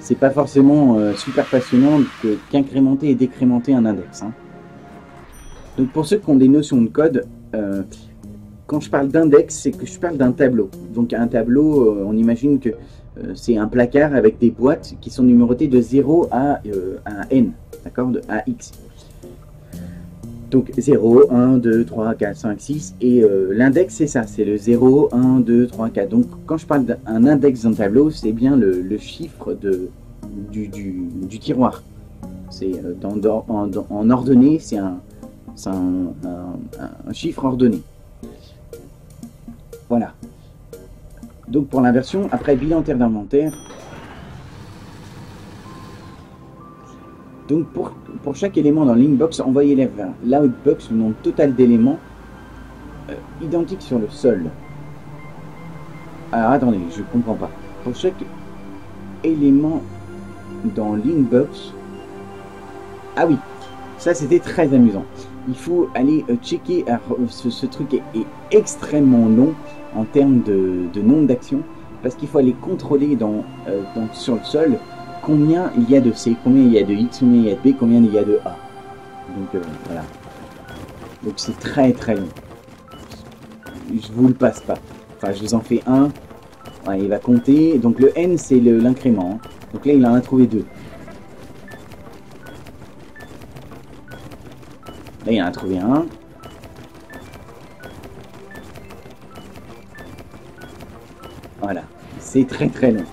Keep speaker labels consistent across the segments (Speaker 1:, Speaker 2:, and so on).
Speaker 1: c'est pas forcément super passionnant qu'incrémenter et décrémenter un index. Hein. Donc pour ceux qui ont des notions de code, quand je parle d'index, c'est que je parle d'un tableau. Donc un tableau, on imagine que c'est un placard avec des boîtes qui sont numérotées de 0 à n, d'accord, de AX. Donc 0, 1, 2, 3, 4, 5, 6, et l'index c'est ça, c'est le 0, 1, 2, 3, 4. Donc quand je parle d'un index d'un tableau, c'est bien le chiffre du tiroir. C'est en ordonnée, c'est un chiffre ordonné. Voilà. Donc pour l'inversion, après bilan d'inventaire, donc pour chaque élément dans l'inbox, envoyez-les vers l'outbox le nombre total d'éléments identiques sur le sol. Alors attendez, je ne comprends pas. Pour chaque élément dans l'inbox, ah oui, ça c'était très amusant. Il faut aller checker, ce truc est extrêmement long en termes de nombre d'actions, parce qu'il faut aller contrôler sur le sol combien il y a de C, combien il y a de X, combien il y a de B, combien il y a de A. Donc voilà. Donc c'est très très long. Je vous le passe pas. Enfin, je vous en fais un. Ouais, il va compter. Donc le N, c'est l'incrément. Hein. Donc là, il en a trouvé 2. Là, il en a trouvé un. Voilà. C'est très très long.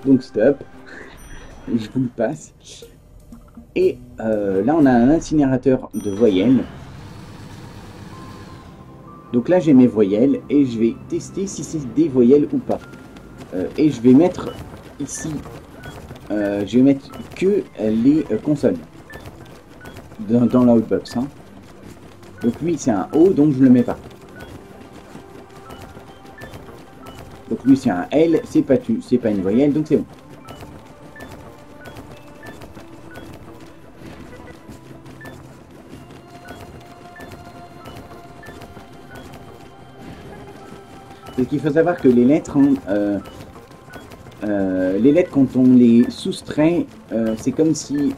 Speaker 1: Donc stop. Je vous le passe. Et là, on a un incinérateur de voyelles. Donc là, j'ai mes voyelles et je vais tester si c'est des voyelles ou pas. Et je vais mettre ici, je vais mettre que les consonnes dans l'outbox. Hein. Donc lui, c'est un O, donc je le mets pas. Donc lui, c'est un L, c'est pas une voyelle, donc c'est bon. Parce qu'il faut savoir que les lettres, quand on les soustrait, c'est comme si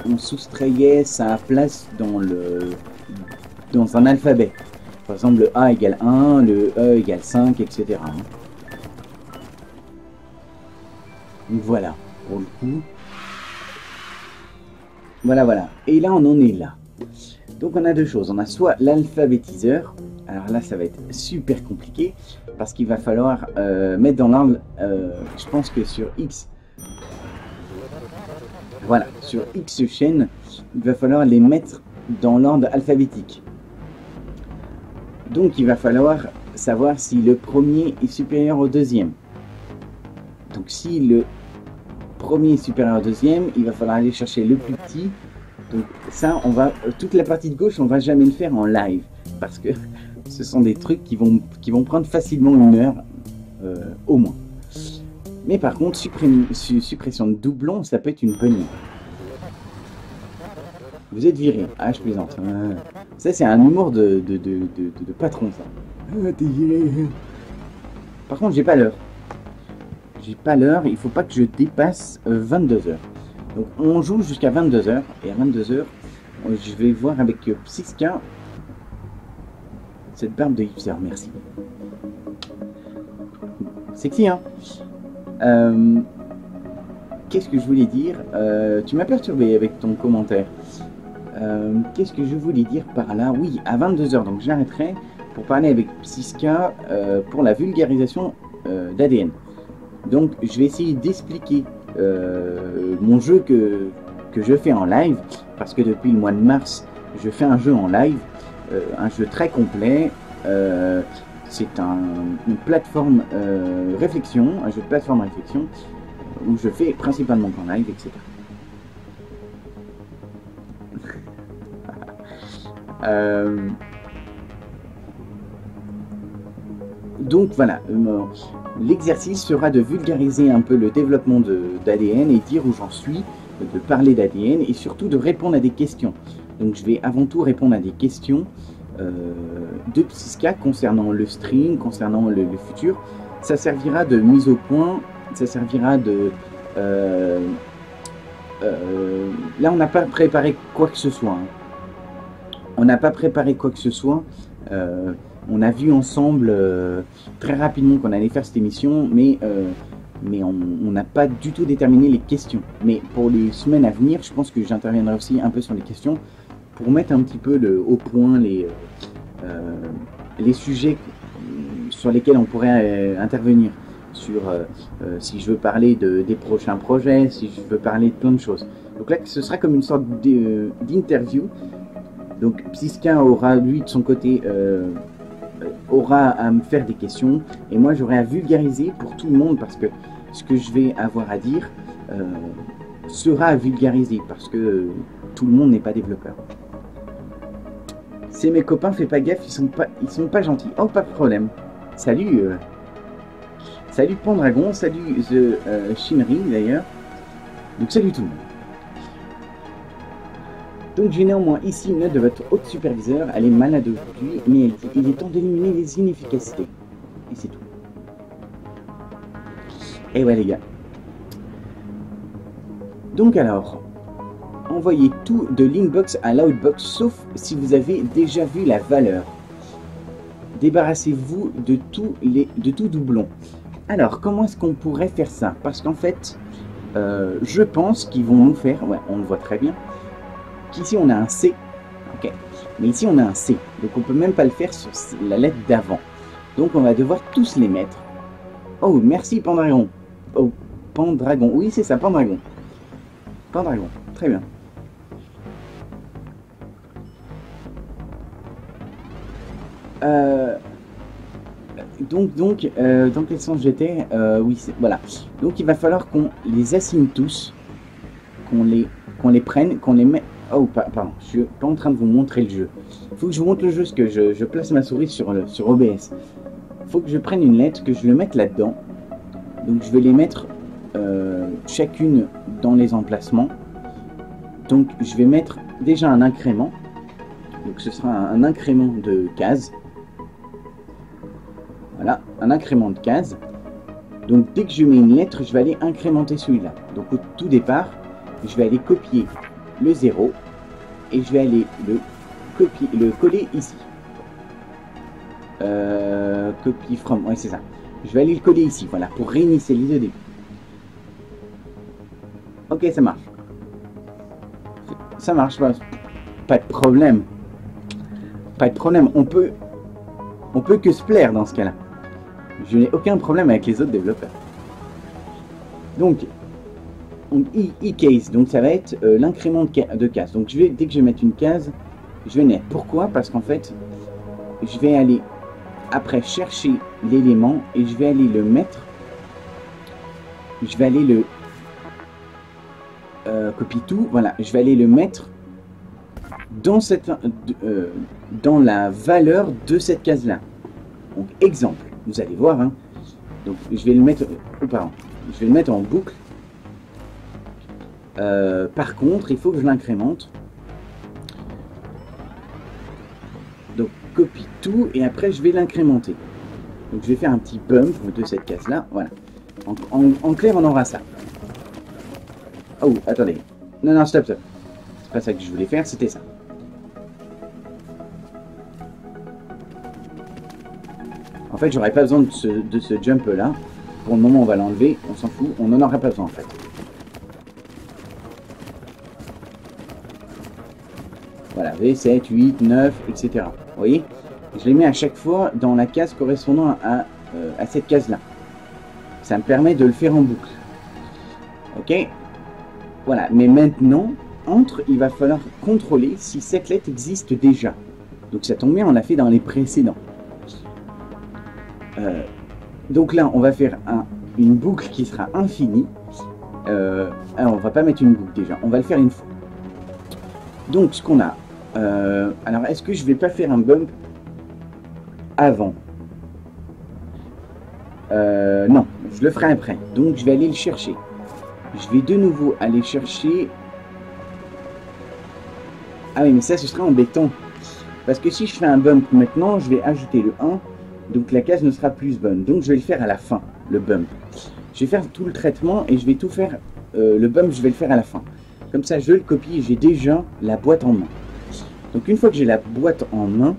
Speaker 1: on soustrayait sa place dans un alphabet. Par exemple, le A égale 1, le E égale 5, etc. Donc voilà, pour le coup. Voilà. Et là, on en est là. Donc on a deux choses. On a soit l'alphabétiseur. Alors là, ça va être super compliqué parce qu'il va falloir mettre dans l'ordre, je pense que sur X, voilà, sur X chaînes, il va falloir les mettre dans l'ordre alphabétique. Donc il va falloir savoir si le premier est supérieur au deuxième. Donc si le premier est supérieur au deuxième, il va falloir aller chercher le plus petit. Donc ça, toute la partie de gauche, on va jamais le faire en live parce que ce sont des trucs qui vont prendre facilement 1 heure au moins. Mais par contre, suppression de doublons, ça peut être une bonne idée. Vous êtes viré. Ah, je plaisante. Ça, c'est un humour de patron, ça. T'es viré. Par contre, j'ai pas l'heure. J'ai pas l'heure. Il faut pas que je dépasse 22 h. Donc, on joue jusqu'à 22 h. Et à 22 h, je vais voir avec Psyska. Cette barbe de hipster, merci. Sexy, hein. Qu'est-ce que je voulais dire? Tu m'as perturbé avec ton commentaire. Qu'est-ce que je voulais dire par là? Oui, à 22 h, donc j'arrêterai pour parler avec Psyska pour la vulgarisation d'ADN. Donc, je vais essayer d'expliquer mon jeu que je fais en live, parce que depuis le mois de mars, je fais un jeu en live. Un jeu très complet, c'est une plateforme réflexion, un jeu de plateforme réflexion, où je fais principalement en live, etc. Donc voilà, l'exercice sera de vulgariser un peu le développement d'ADN et dire où j'en suis, de parler d'ADN et surtout de répondre à des questions. Donc je vais avant tout répondre à des questions de Psyska concernant le stream, concernant le futur. Ça servira de mise au point ça servira de... là, on n'a pas préparé quoi que ce soit. Hein. On n'a pas préparé quoi que ce soit. On a vu ensemble très rapidement qu'on allait faire cette émission, mais on n'a pas du tout déterminé les questions. Mais pour les semaines à venir, je pense que j'interviendrai aussi un peu sur les questions pour mettre un petit peu au point les sujets sur lesquels on pourrait intervenir. Sur si je veux parler des prochains projets, si je veux parler de plein de choses. Donc là, ce sera comme une sorte d'interview. Donc Psyska aura, lui, de son côté, aura à me faire des questions, et moi j'aurai à vulgariser pour tout le monde, parce que ce que je vais avoir à dire sera à vulgariser, parce que tout le monde n'est pas développeur. C'est mes copains, fais pas gaffe, ils sont pas gentils. Oh, pas de problème. Salut salut Pendragon, salut The Shinri d'ailleurs. Donc salut tout le monde. Donc j'ai néanmoins ici une note de votre haute superviseur, elle est malade aujourd'hui, mais elle dit il est temps d'éliminer les inefficacités. Et c'est tout. Et ouais les gars. Donc alors, envoyez tout de l'inbox à l'outbox, sauf si vous avez déjà vu la valeur. Débarrassez-vous de tout doublon. Alors, comment est-ce qu'on pourrait faire ça? Parce qu'en fait, je pense qu'ils vont nous faire, ouais, on le voit très bien, qu'ici on a un C, ok, mais ici on a un C, donc on peut même pas le faire sur la lettre d'avant. Donc on va devoir tous les mettre. Oh, merci Pendragon. Oh, Pendragon, oui c'est ça, Pendragon. Pendragon, très bien. Donc, dans quel sens j'étais? Oui, voilà. Donc il va falloir qu'on les assigne tous, qu'on les prenne, qu'on les mette. Oh, pardon, je suis pas en train de vous montrer le jeu. Il faut que je vous montre le jeu, parce que je place ma souris sur OBS. Il faut que je prenne une lettre, que je le mette là-dedans. Donc je vais les mettre chacune dans les emplacements. Donc je vais mettre déjà un incrément. Donc ce sera un incrément de cases. Voilà, un incrément de cases. Donc dès que je mets une lettre, je vais aller incrémenter celui-là. Donc au tout départ, je vais aller copier le 0 et je vais aller le coller ici. Copy from, ouais c'est ça. Je vais aller le coller ici, voilà, pour réinitialiser au début. Ok, ça marche. Ça marche, pas de problème. Pas de problème, on peut que se plaire dans ce cas-là. Je n'ai aucun problème avec les autres développeurs. Donc e-case, donc ça va être l'incrément de case. Donc dès que je vais mettre une case, je vais mettre. Pourquoi? Parce qu'en fait, je vais aller après chercher l'élément et je vais aller le mettre. Je vais aller le copie tout. Voilà, je vais aller le mettre dans dans la valeur de cette case là. Donc exemple, vous allez voir. Hein. Donc je vais le mettre. Oh, pardon, je vais le mettre en boucle. Par contre, il faut que je l'incrémente. Donc, copie tout et après je vais l'incrémenter. Donc, je vais faire un petit bump de cette case-là. Voilà. En clair, on aura ça. Oh, attendez. Non, stop. C'est pas ça que je voulais faire, c'était ça. En fait, j'aurais pas besoin de ce jump-là. Pour le moment, on va l'enlever. On s'en fout. On n'en aura pas besoin, en fait. Voilà, V7, 8, 9, etc. Vous voyez? Je les mets à chaque fois dans la case correspondant à cette case-là. Ça me permet de le faire en boucle. Ok? Voilà, mais maintenant, il va falloir contrôler si cette lettre existe déjà. Donc ça tombe bien, on l'a fait dans les précédents. Donc là, on va faire une boucle qui sera infinie. Alors, on va pas mettre une boucle déjà, on va le faire une fois. Donc, ce qu'on a... alors, est-ce que je vais pas faire un bump avant? Non, je le ferai après. Donc, je vais aller le chercher. Je vais de nouveau aller chercher... Ah oui, mais ça, ce sera embêtant. Parce que si je fais un bump maintenant, je vais ajouter le 1. Donc, la case ne sera plus bonne. Donc, je vais le faire à la fin, le bump. Je vais faire tout le traitement et je vais tout faire, le bump je vais le faire à la fin. Comme ça je le copie et j'ai déjà la boîte en main. Donc une fois que j'ai la boîte en main,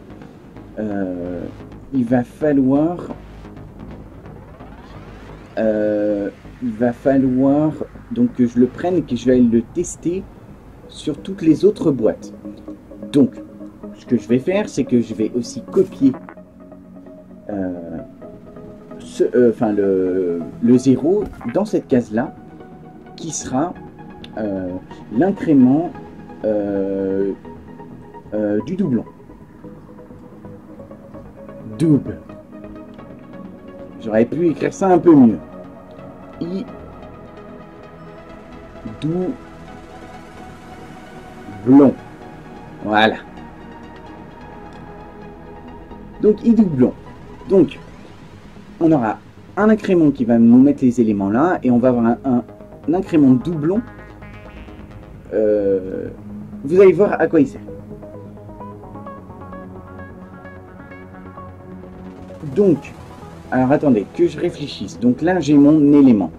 Speaker 1: il va falloir donc que je le prenne et que je vais aller le tester sur toutes les autres boîtes. Donc ce que je vais faire, c'est que je vais aussi copier le 0 dans cette case là qui sera l'incrément du doublon. Double. J'aurais pu écrire ça un peu mieux. I doublon. Voilà. Donc I doublon. Donc on aura un incrément qui va nous mettre les éléments là et on va avoir un incrément de doublon. Vous allez voir à quoi il sert. Donc, alors attendez, que je réfléchisse. Donc là, j'ai mon élément.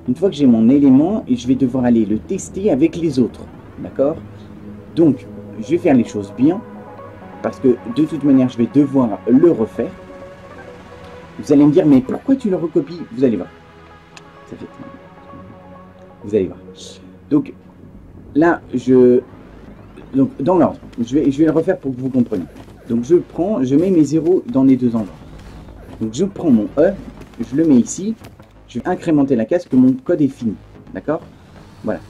Speaker 1: Une fois que j'ai mon élément, et je vais devoir aller le tester avec les autres. D'accord? Donc, je vais faire les choses bien. Parce que de toute manière, je vais devoir le refaire. Vous allez me dire, mais pourquoi tu le recopies? Vous allez voir. Ça fait... Vous allez voir. Donc, là, donc, dans l'ordre. Je vais le refaire pour que vous compreniez. Donc, je mets mes zéros dans les deux endroits. Donc je prends mon E, je le mets ici, je vais incrémenter la case que mon code est fini, d'accord? Voilà,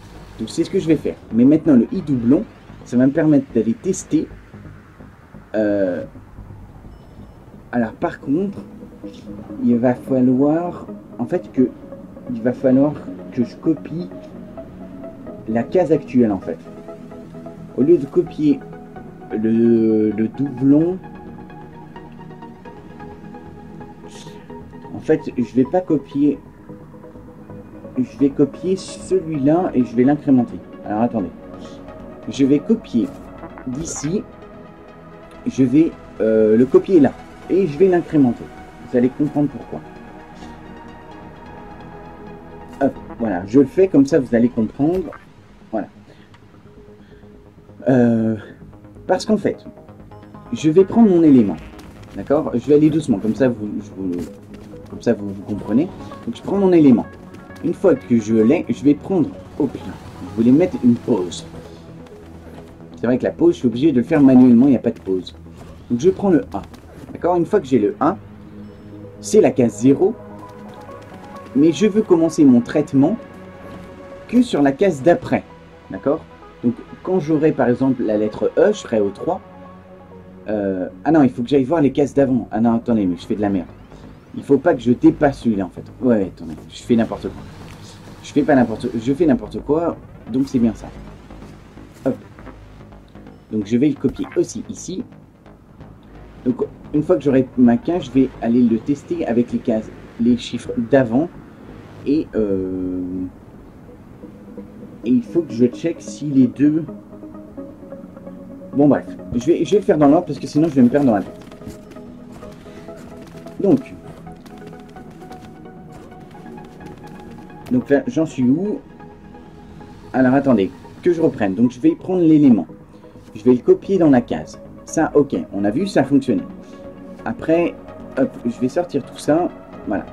Speaker 1: donc c'est ce que je vais faire. Mais maintenant le I doublon, ça va me permettre d'aller tester. Alors par contre, il va falloir que je copie la case actuelle en fait. Au lieu de copier le doublon, en fait, je vais pas copier. Je vais copier celui-là et je vais l'incrémenter. Alors attendez. Je vais copier d'ici. Je vais le copier là. Et je vais l'incrémenter. Vous allez comprendre pourquoi. Hop, voilà. Je le fais comme ça, vous allez comprendre. Voilà. Parce qu'en fait, je vais prendre mon élément. D'accord? Je vais aller doucement. Comme ça, vous comprenez. Donc je prends mon élément. Une fois que je l'ai, je vais prendre... Oh putain, je voulais mettre une pause. C'est vrai que la pause, je suis obligé de le faire manuellement, il n'y a pas de pause. Donc je prends le 1. D'accord? Une fois que j'ai le 1, c'est la case 0. Mais je veux commencer mon traitement que sur la case d'après. D'accord? Donc quand j'aurai par exemple la lettre E, je serai au 3. Ah non, il faut que j'aille voir les cases d'avant. Ah non, attendez, mais je fais de la merde. Il faut pas que je dépasse celui-là en fait. Ouais, attendez, je fais n'importe quoi. Je fais n'importe quoi, donc c'est bien ça. Hop. Donc je vais le copier aussi ici. Donc une fois que j'aurai ma case, je vais aller le tester avec les cases, les chiffres d'avant. Et il faut que je check si les deux... Bon bref, je vais le faire dans l'ordre parce que sinon je vais me perdre dans la tête. Donc là, j'en suis où? Alors attendez, que je reprenne. Donc je vais prendre l'élément. Je vais le copier dans la case. Ça, ok, on a vu, ça a fonctionné. Après, hop, je vais sortir tout ça. Voilà.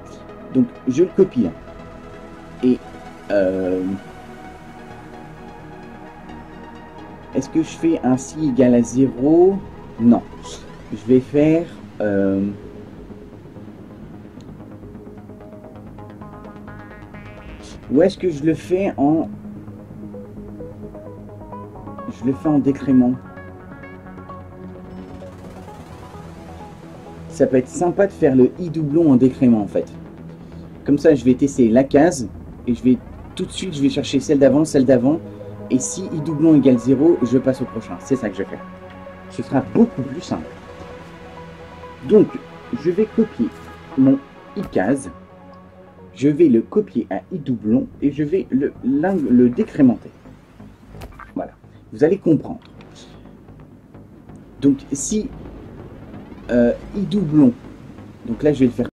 Speaker 1: Donc je le copie là. Et est-ce que je fais un si égal à 0? Non. Je vais faire... Ou est-ce que je le fais en... Je le fais en décrément. Ça peut être sympa de faire le I doublon en décrément en fait. Comme ça, je vais tester la case. Et je vais tout de suite, je vais chercher celle d'avant, celle d'avant. Et si I doublon égale 0, je passe au prochain. C'est ça que je vais faire. Ce sera beaucoup plus simple. Donc, je vais copier mon I case. Je vais le copier à I doublon et je vais le décrémenter. Voilà. Vous allez comprendre. Donc, si I doublon, donc là, je vais le faire